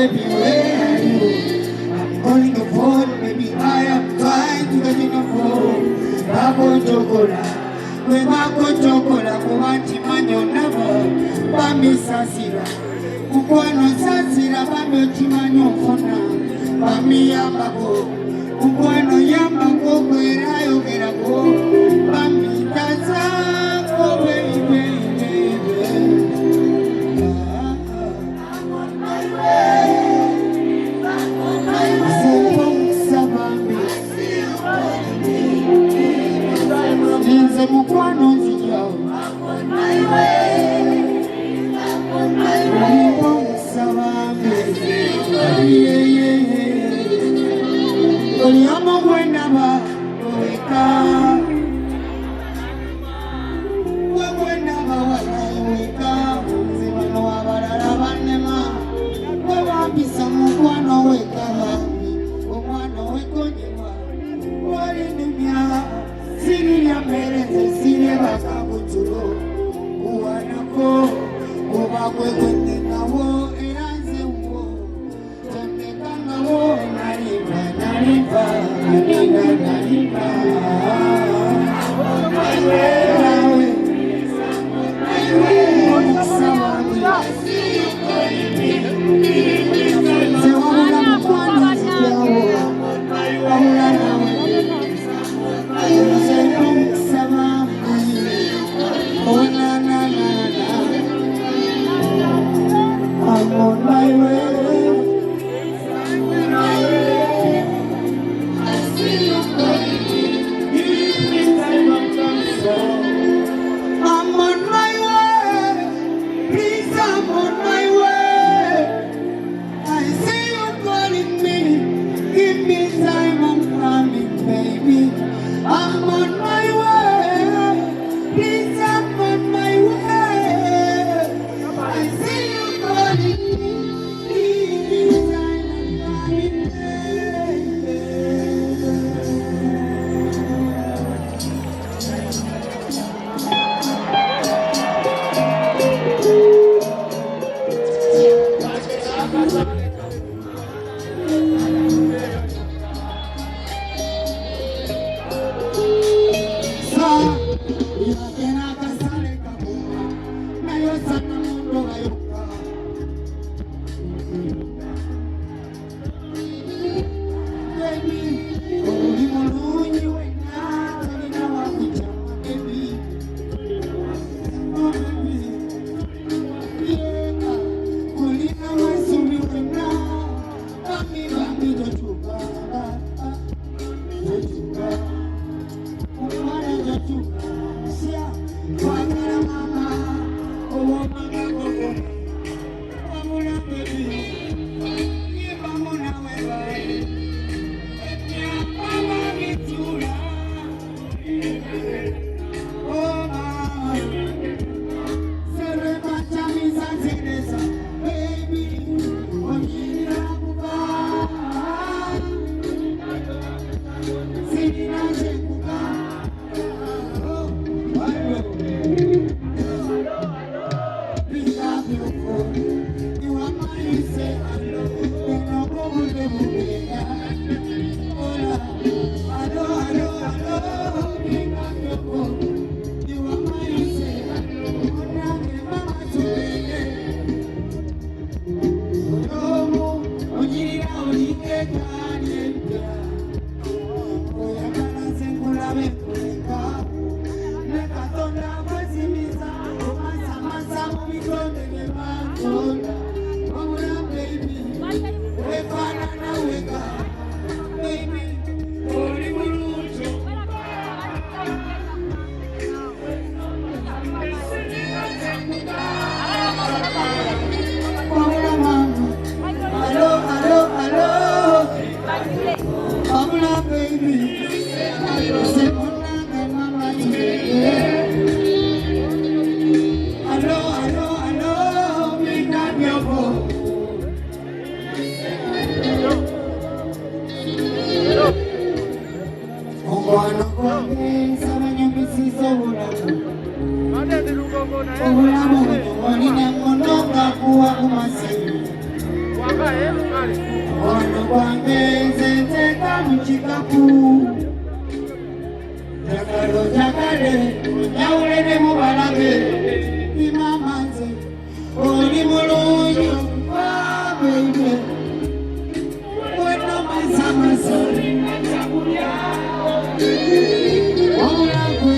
baby, where are you? I'm calling your phone, baby, I am trying to get in the phone. Bako chocolate, we bako chocolate, we want to manyo never. Bami sasira, ukwano sasira, bami chimanyo fona. Bami yambako, ukwano yambako, kwerayo kerako. Bami tazako, baby. Mukwano nziyo I'm on my way Oliyama wenaba weka wenaba weka zibano abalala banema wabisa mukwano weka omwana wekonyema walinumya Siriya mereze sire bakabutulo uwanako ubakwe kwende nawo eranze uwo tondeka nawo naliva naliva I'm on my way. I see you coming. Give me time and concern. I'm on my way. Please, I'm on my way. I see you calling me. Give me time, I'm coming, baby. I'm on my way. Please, I'm on my way. I see you calling me. Obulamu bwe walina munonga kuwa ku masimu kapu Jakaro jakare Yaurene mubalage Imamanze Oli mulungi Baby Weno masama sori Nachakulia Wamulagu